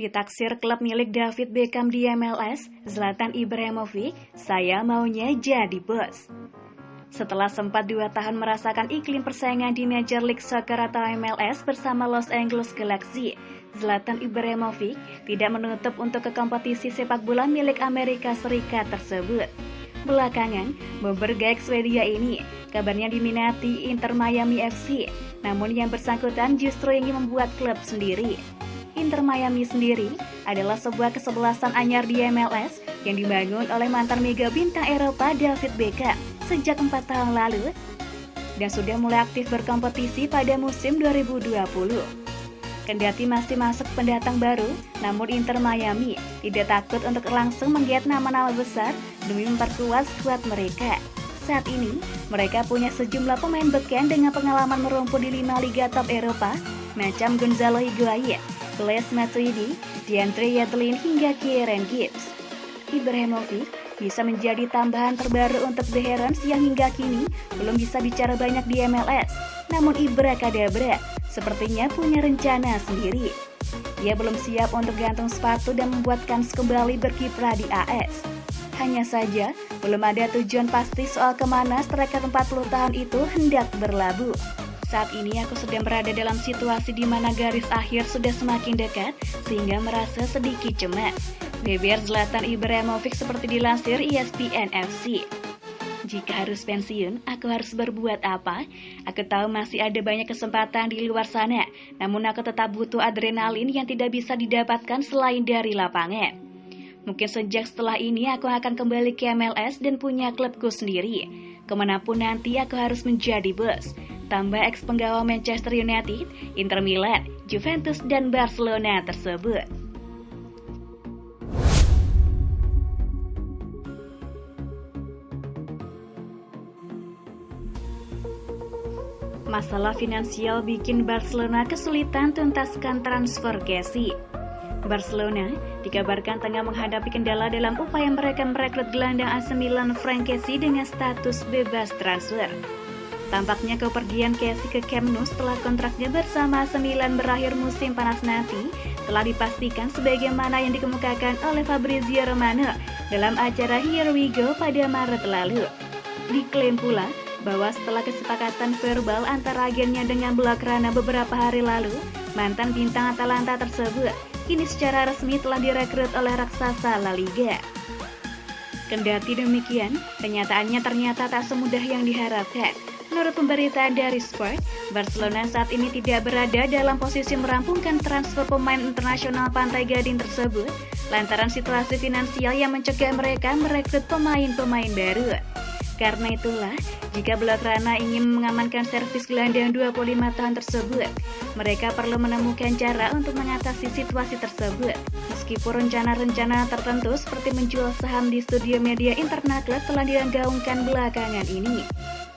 Ditaksir klub milik David Beckham di MLS, Zlatan Ibrahimovic, saya maunya jadi bos. Setelah sempat 2 tahun merasakan iklim persaingan di Major League Soccer atau MLS bersama Los Angeles Galaxy, Zlatan Ibrahimovic tidak menutup untuk ke kompetisi sepak bola milik Amerika Serikat tersebut. Belakangan, bomber gaek Swedia ini kabarnya diminati Inter Miami FC, namun yang bersangkutan justru ingin membuat klub sendiri. Inter Miami sendiri adalah sebuah kesebelasan anyar di MLS yang dibangun oleh mantan mega bintang Eropa David Beckham sejak 4 tahun lalu dan sudah mulai aktif berkompetisi pada musim 2020. Kendati masih masuk pendatang baru, namun Inter Miami tidak takut untuk langsung menggait nama-nama besar demi memperkuat skuad mereka. Saat ini, mereka punya sejumlah pemain beken dengan pengalaman merumput di 5 liga top Eropa, macam Gonzalo Higuain, Blaise Matuidi, DeAndre Yedlin hingga Kieran Gibbs. Ibrahimovic bisa menjadi tambahan terbaru untuk The Herons yang hingga kini belum bisa bicara banyak di MLS. Namun Ibra kadabra sepertinya punya rencana sendiri. Ia belum siap untuk gantung sepatu dan membuat kans kembali berkiprah di AS. Hanya saja, belum ada tujuan pasti soal kemana striker 40 tahun itu hendak berlabuh. Saat ini aku sedang berada dalam situasi di mana garis akhir sudah semakin dekat, sehingga merasa sedikit cemas. Beber Zlatan Ibrahimovic seperti dilansir ESPN FC. Jika harus pensiun, aku harus berbuat apa? Aku tahu masih ada banyak kesempatan di luar sana, namun aku tetap butuh adrenalin yang tidak bisa didapatkan selain dari lapangan. Mungkin sejak setelah ini aku akan kembali ke MLS dan punya klubku sendiri. Kemanapun nanti aku harus menjadi bos. Tambah ex penggawa Manchester United, Inter Milan, Juventus, dan Barcelona tersebut. Masalah finansial bikin Barcelona kesulitan tuntaskan transfer Kessie. Barcelona dikabarkan tengah menghadapi kendala dalam upaya mereka merekrut gelandang AC Milan Frank Kessie dengan status bebas transfer. Tampaknya kepergian Kessie ke Camp Nou setelah kontraknya bersama AC Milan berakhir musim panas nanti telah dipastikan sebagaimana yang dikemukakan oleh Fabrizio Romano dalam acara Here We Go pada Maret lalu. Diklaim pula bahwa setelah kesepakatan verbal antara agennya dengan Blaugrana beberapa hari lalu, mantan bintang Atalanta tersebut kini secara resmi telah direkrut oleh raksasa La Liga. Kendati demikian, kenyataannya ternyata tak semudah yang diharapkan. Menurut pemberitaan dari Sport, Barcelona saat ini tidak berada dalam posisi merampungkan transfer pemain internasional Pantai Gading tersebut lantaran situasi finansial yang mencegah mereka merekrut pemain-pemain baru. Karena itulah, jika Blaugrana ingin mengamankan servis gelandang 25 tahun tersebut, mereka perlu menemukan cara untuk mengatasi situasi tersebut. Meskipun rencana-rencana tertentu seperti menjual saham di studio media internal klub telah digaungkan belakangan ini.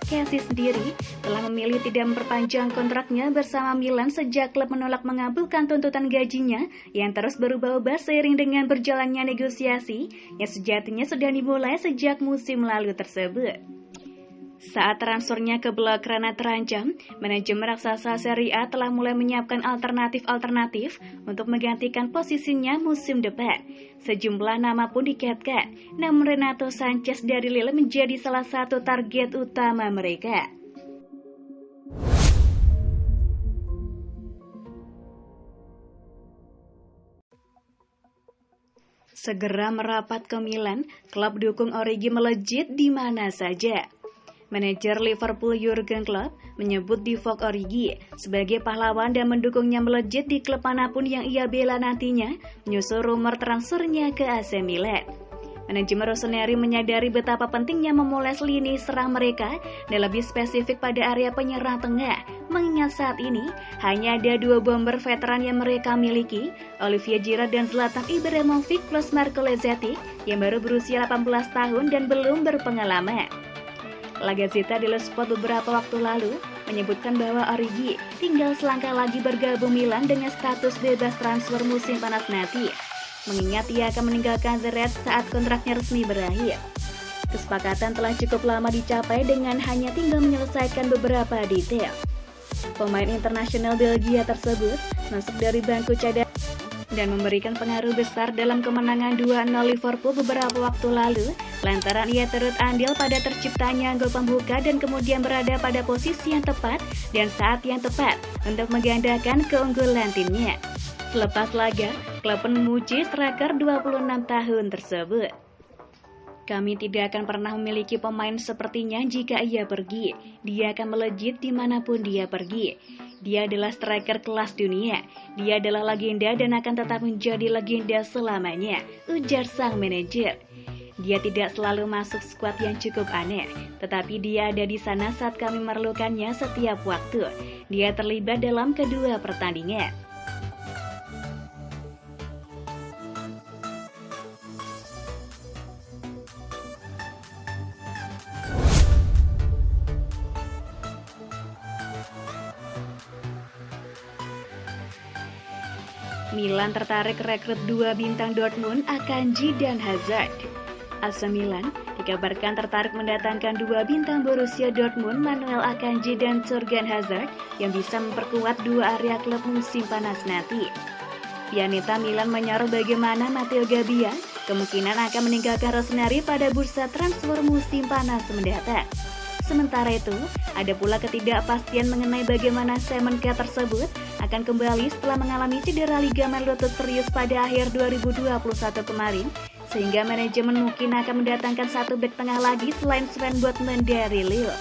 Kessie sendiri telah memilih tidak memperpanjang kontraknya bersama Milan sejak klub menolak mengabulkan tuntutan gajinya yang terus berubah-ubah seiring dengan berjalannya negosiasi yang sejatinya sudah dimulai sejak musim lalu tersebut. Saat transfernya ke Blaugrana terancam, manajemen raksasa Serie A telah mulai menyiapkan alternatif-alternatif untuk menggantikan posisinya musim depan. Sejumlah nama pun dikaitkan, namun Renato Sanchez dari Lille menjadi salah satu target utama mereka. Segera merapat ke Milan, klub dukung Origi melejit di mana saja. Manajer Liverpool Jurgen Klopp menyebut Divock Origi sebagai pahlawan dan mendukungnya melejit di klub manapun yang ia bela nantinya, menyusul rumor transfernya ke AC Milan. Manajemen Rossoneri menyadari betapa pentingnya memoles lini serang mereka dan lebih spesifik pada area penyerang tengah, mengingat saat ini hanya ada 2 bomber veteran yang mereka miliki, Olivier Giroud dan Zlatan Ibrahimovic plus Marco Lezeti yang baru berusia 18 tahun dan belum berpengalaman. La Gazzetta dello Sport beberapa waktu lalu menyebutkan bahwa Origi tinggal selangkah lagi bergabung Milan dengan status bebas transfer musim panas nanti, mengingat ia akan meninggalkan The Reds saat kontraknya resmi berakhir. Kesepakatan telah cukup lama dicapai dengan hanya tinggal menyelesaikan beberapa detail. Pemain internasional Belgia tersebut masuk dari bangku cadangan dan memberikan pengaruh besar dalam kemenangan 2-0 Liverpool beberapa waktu lalu, lantaran ia turut andil pada terciptanya gol pembuka dan kemudian berada pada posisi yang tepat dan saat yang tepat untuk menggandakan keunggulan timnya. Selepas laga, klub pun memuji striker 26 tahun tersebut. Kami tidak akan pernah memiliki pemain sepertinya jika ia pergi. Dia akan melejit dimanapun dia pergi. Dia adalah striker kelas dunia. Dia adalah legenda dan akan tetap menjadi legenda selamanya, ujar sang manajer. Dia tidak selalu masuk skuad yang cukup aneh, tetapi dia ada di sana saat kami memerlukannya setiap waktu. Dia terlibat dalam kedua pertandingan. Milan tertarik rekrut 2 bintang Dortmund, Akanji dan Hazard. AC Milan dikabarkan tertarik mendatangkan 2 bintang Borussia Dortmund, Manuel Akanji dan Thorgan Hazard, yang bisa memperkuat 2 area klub musim panas nanti. Pianita Milan menyorot bagaimana Matteo Gabbia kemungkinan akan meninggalkan Rossoneri pada bursa transfer musim panas mendatang. Sementara itu, ada pula ketidakpastian mengenai bagaimana Semenka tersebut akan kembali setelah mengalami cedera ligamen lutut serius pada akhir 2021 kemarin, sehingga manajemen mungkin akan mendatangkan 1 bek tengah lagi selain Sven Botman dari Lille.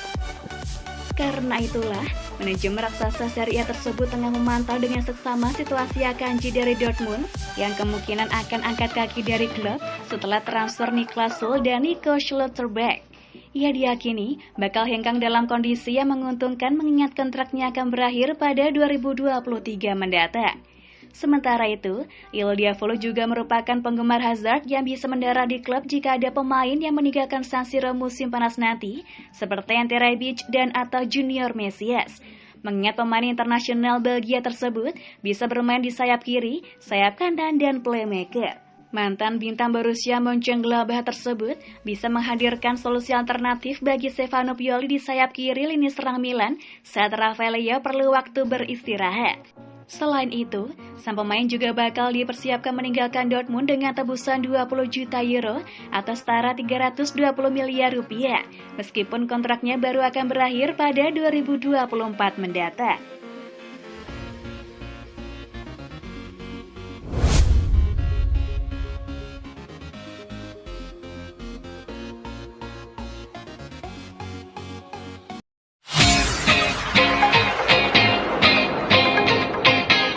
Karena itulah, manajemen raksasa Serie A tersebut tengah memantau dengan seksama situasi Akanji dari Dortmund yang kemungkinan akan angkat kaki dari klub setelah transfer Niklas Süle dan Nico Schlotterbeck. Ia diyakini bakal hengkang dalam kondisi yang menguntungkan mengingat kontraknya akan berakhir pada 2023 mendatang. Sementara itu, Il Diavolo juga merupakan penggemar Hazard yang bisa mendarat di klub jika ada pemain yang meninggalkan San Siro musim panas nanti, seperti Ante Rebic dan atau Junior Mesias. Mengingat pemain internasional Belgia tersebut bisa bermain di sayap kiri, sayap kanan, dan playmaker. Mantan bintang Borussia Mönchengladbach tersebut bisa menghadirkan solusi alternatif bagi Stefano Pioli di sayap kiri lini serang Milan saat Rafael Leao perlu waktu beristirahat. Selain itu, sang pemain juga bakal dipersiapkan meninggalkan Dortmund dengan tebusan 20 juta euro atau setara 320 miliar rupiah, meskipun kontraknya baru akan berakhir pada 2024 mendatang.